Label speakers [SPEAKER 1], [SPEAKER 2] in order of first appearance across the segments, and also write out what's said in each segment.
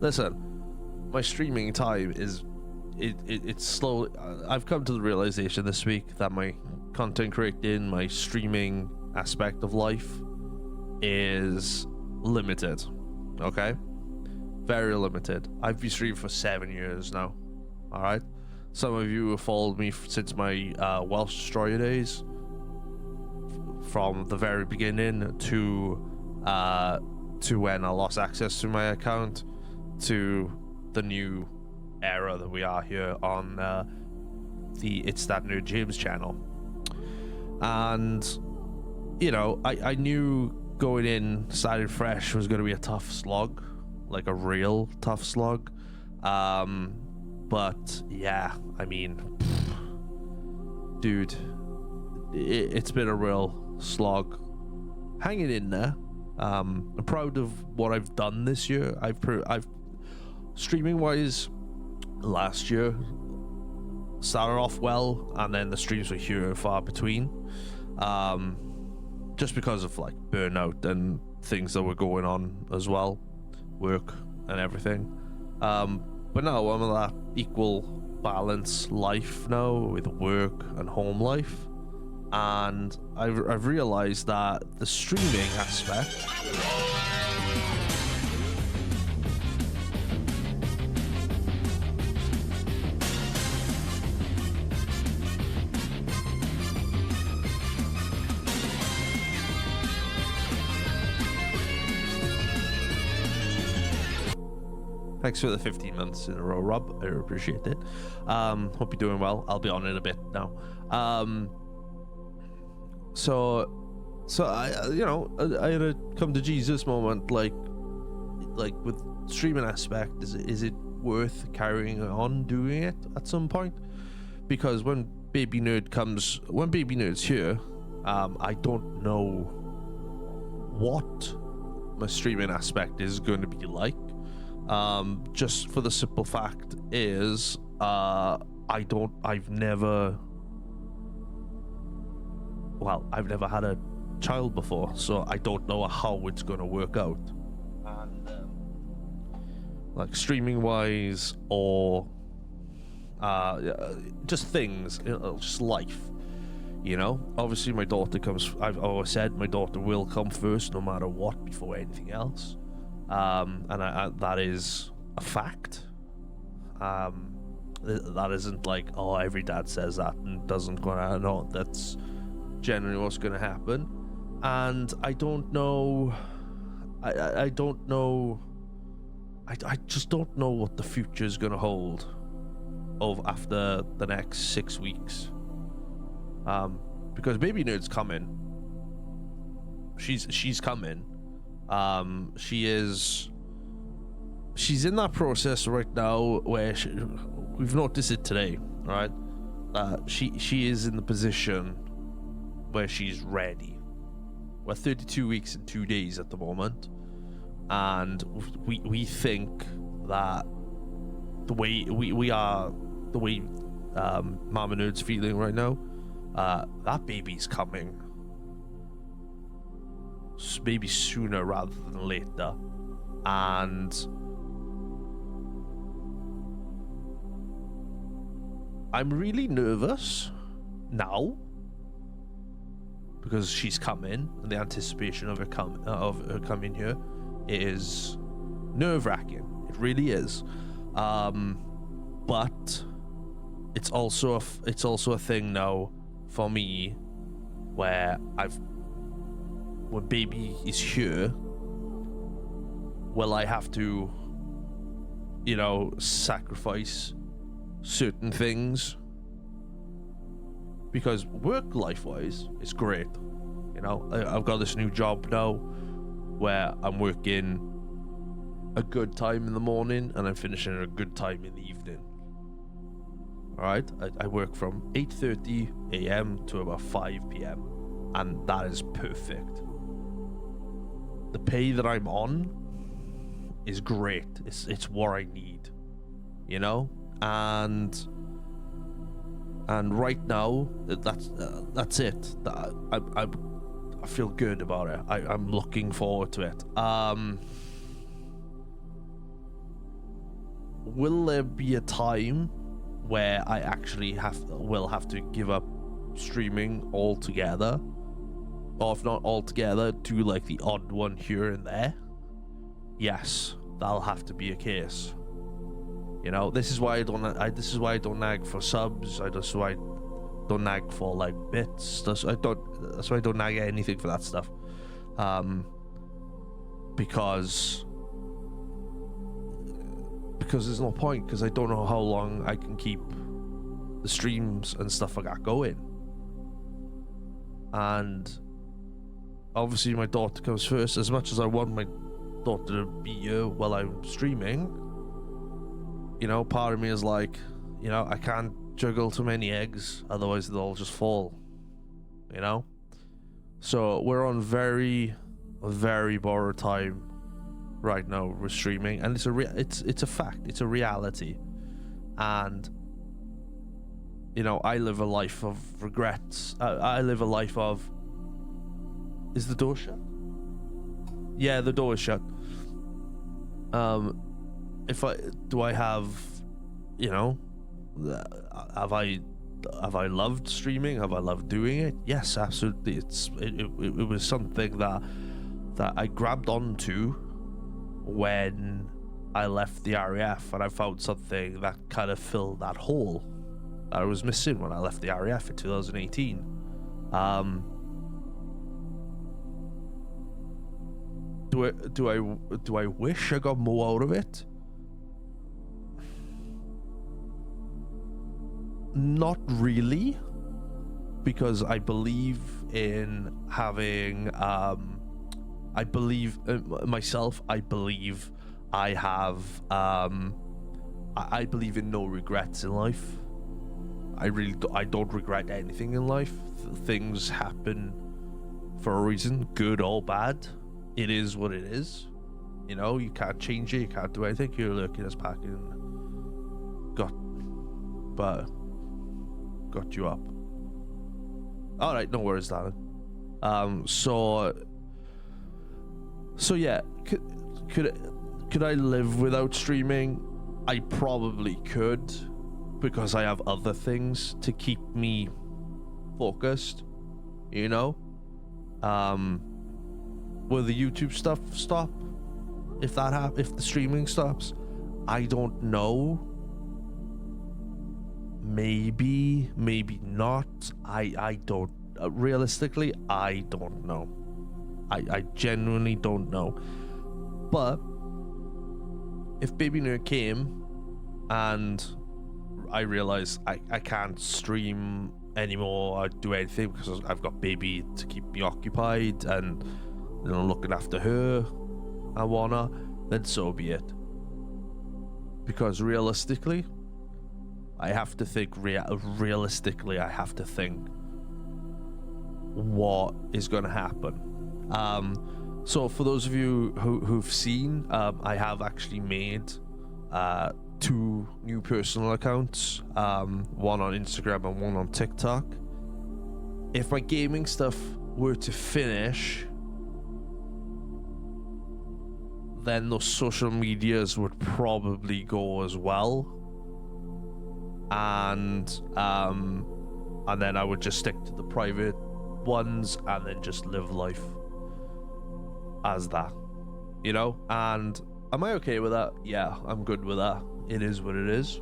[SPEAKER 1] Listen, my streaming time is it's slow. I've come to the realization this week that my content creating, my streaming aspect of life is limited. Okay, very limited. I've been streaming for 7 years now. All right, some of you have followed me since my Welsh Destroyer days, from the very beginning to when I lost access to my account, to the new era that we are here on the It's That Nerd James channel. And you know, I knew going in starting fresh was going to be a tough slog, like a real tough slog. But yeah, I mean, dude, it's been a real slog. Hanging in there. I'm proud of what I've done this year. I've streaming wise, last year started off well, and then the streams were few and far between, just because of like burnout and things that were going on as well, work and everything. But now I'm in that equal balance life now with work and home life, and I've realized that the streaming aspect Thanks for the 15 months in a row, Rob. I appreciate it. Hope you're doing well. I'll be on in a bit now. So I, you know, I had a come to Jesus moment, like with streaming aspect. Is it worth carrying on doing it at some point? Because when Baby Nerd's here, I don't know what my streaming aspect is going to be like. Just for the simple fact is, I've never had a child before, so I don't know how it's gonna work out. And like streaming wise, or just things, you know, just life, you know. Obviously my daughter comes, I've always said my daughter will come first no matter what, before anything else. And that is a fact. That isn't like, oh, every dad says that and doesn't go out. No, that's generally what's going to happen. And I don't know. I don't know. I just don't know what the future is going to hold after the next 6 weeks. Because Baby Nerd's coming. She's coming. She's in that process right now where we've noticed it today, right? She is in the position where she's ready. We're 32 weeks and 2 days at the moment, and we think that the way Mama Nerd's feeling right now, that baby's coming. Maybe sooner rather than later. And I'm really nervous now because she's coming, and the anticipation of her coming here is nerve-wracking. It really is. But it's also a thing now for me where when baby is here, will I have to, you know, sacrifice certain things? Because work life wise, it's great. You know, I've got this new job now where I'm working a good time in the morning and I'm finishing at a good time in the evening. All right, I work from 8:30 a.m. to about 5 p.m. and that is perfect. The pay that I'm on is great. It's what I need, you know. And right now, that's it. I feel good about it. I'm looking forward to it. will there be a time where I actually will have to give up streaming altogether? Or if not altogether, do like the odd one here and there? Yes, that'll have to be a case. You know, this is why I don't nag for subs. That's why I don't nag for like bits. That's why I don't nag at anything for that stuff. Because there's no point, because I don't know how long I can keep the streams and stuff like that going. And obviously my daughter comes first. As much as I want my daughter to be here while I'm streaming, you know, part of me is like, you know, I can't juggle too many eggs, otherwise they'll all just fall, you know? So we're on very, very borrowed time right now with streaming, and it's a fact, it's a reality. And you know, I live a life of regrets. I live a life of... Is the door shut? Yeah, the door is shut. Do I have, you know, have I loved streaming? Have I loved doing it? Yes, absolutely. It was something that I grabbed onto when I left the RAF, and I found something that kind of filled that hole I was missing when I left the RAF in 2018. Do I wish I got more out of it? Not really, because I believe in having I believe myself. I believe I have I believe in no regrets in life. I don't regret anything in life. Things happen for a reason, good or bad. It is what it is. You know, you can't change it, you can't do anything. You're looking at packing got you up. Alright, no worries, darling. So yeah, could I live without streaming? I probably could, because I have other things to keep me focused, you know? Will the YouTube stuff stop? If the streaming stops? I don't know. Maybe not. I don't, realistically, I don't know. I genuinely don't know. But if Baby Nerd came and I realized I can't stream anymore or do anything because I've got Baby to keep me occupied and, you know, looking after her and whatnot, then so be it. Because realistically, I have to think realistically. I have to think what is going to happen. So for those of you who've seen, I have actually made 2 new personal accounts, one on Instagram and one on TikTok. If my gaming stuff were to finish, then those social medias would probably go as well, and then I would just stick to the private ones and then just live life as that, you know? And am I okay with that? Yeah, I'm good with that. It is what it is.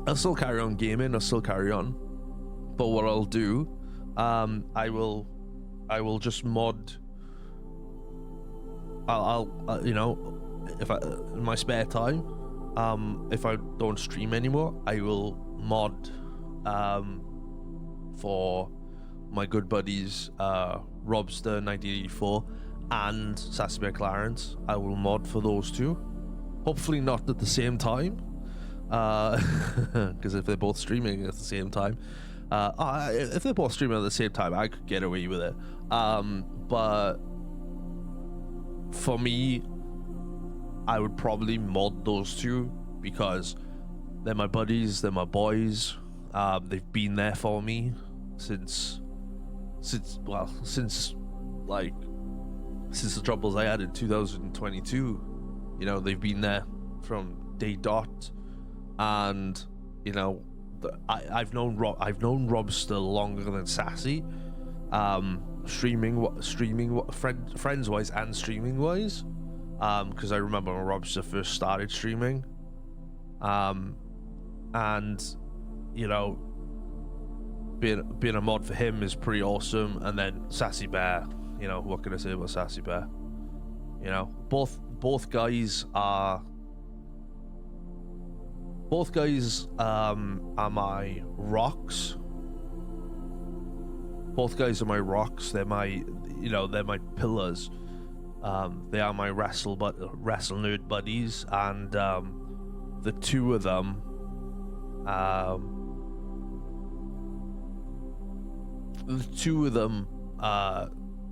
[SPEAKER 1] I'll still carry on gaming, I'll still carry on, but what I'll do, I will just mod. I'll you know, if in my spare time, if I don't stream anymore, I will mod for my good buddies Robster 1984 and Sassy Clarence. I will mod for those 2. Hopefully not at the same time, because if they're both streaming at the same time, if they're both streaming at the same time, I could get away with it. But for me, I would probably mod those 2 because they're my buddies, they're my boys. They've been there for me since the troubles I had in 2022, You know, they've been there from day dot, and you know, I've known Robster longer than Sassy, friends wise and streaming wise, because I remember when Robster first started streaming, and you know, being a mod for him is pretty awesome. And then Sassy Bear, you know, what can I say about Sassy Bear? You know, both guys are my rocks. Both guys are my rocks. They're my, you know, they're my pillars. They are my wrestle nerd buddies, and the two of them,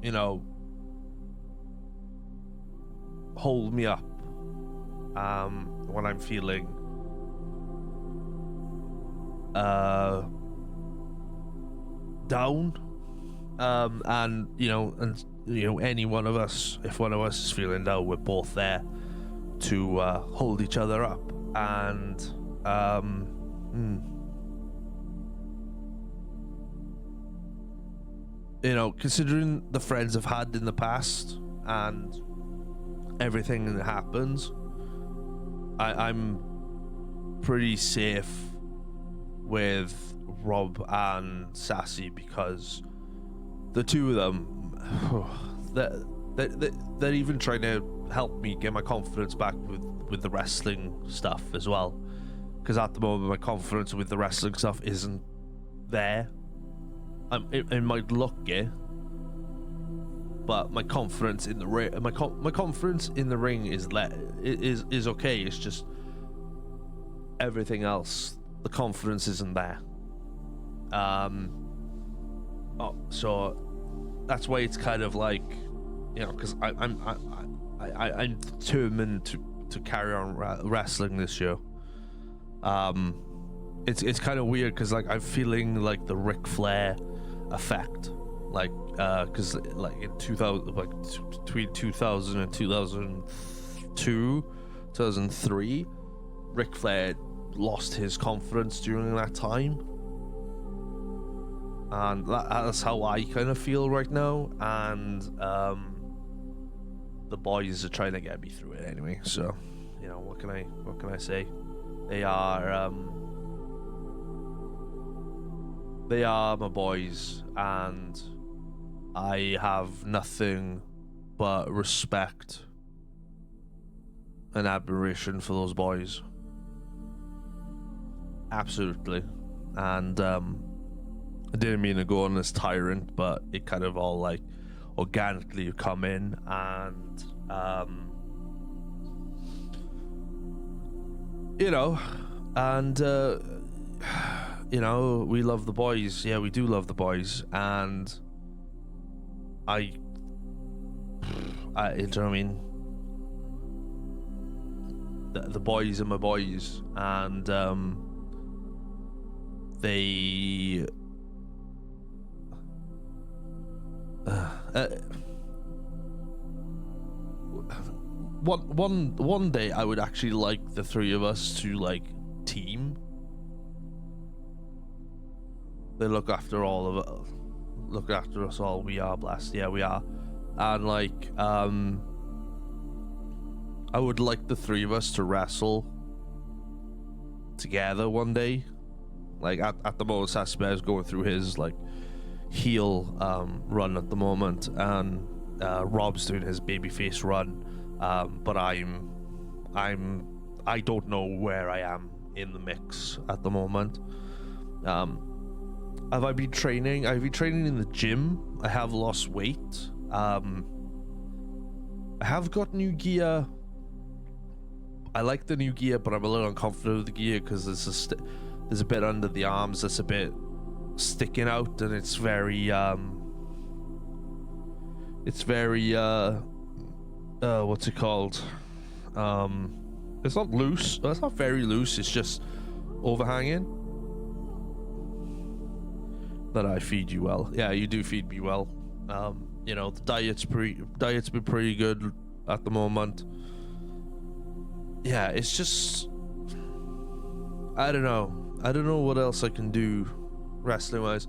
[SPEAKER 1] you know, hold me up when I'm feeling down, and you know, any one of us, if one of us is feeling down, we're both there to hold each other up. And you know, considering the friends I've had in the past and everything that happens, I'm pretty safe with Rob and Sassy, because the two of them, they're even trying to help me get my confidence back with the wrestling stuff as well, because at the moment my confidence with the wrestling stuff isn't there. It might look it, but my confidence in the ring, my confidence in the ring is okay. It's just everything else, the confidence isn't there. So that's why it's kind of like, you know, because I'm determined to carry on wrestling this show. It's kind of weird because like I'm feeling like the Ric Flair effect, like because like in 2000, like between 2000 and 2002, 2003, Ric Flair lost his confidence during that time, and that's how I kind of feel right now. And the boys are trying to get me through it anyway. So, you know, what can I say? They are my boys, and I have nothing but respect and admiration for those boys. Absolutely. And I didn't mean to go on this tyrant, but it kind of all like organically come in, and you know, and you know, we love the boys. Yeah, we do love the boys, and I you know what I mean? The boys are my boys, and they one day I would actually like the three of us to like team. They look after us all. We are blessed. Yeah, we are. And like I would like the three of us to wrestle together one day. Like at the moment, Sasbear is going through his like heel run at the moment, and Rob's doing his babyface run, but I don't know where I am in the mix at the moment. Have I been training? I've been training in the gym. I have lost weight. I have got new gear. I like the new gear, but I'm a little uncomfortable with the gear because there's a bit under the arms that's a bit sticking out, and it's very what's it called? It's not loose. It's not very loose. It's just overhanging. That I feed you well. Yeah, you do feed me well. You know, the diet's been pretty good at the moment. yeah, it's just, I don't know what else I can do wrestling wise.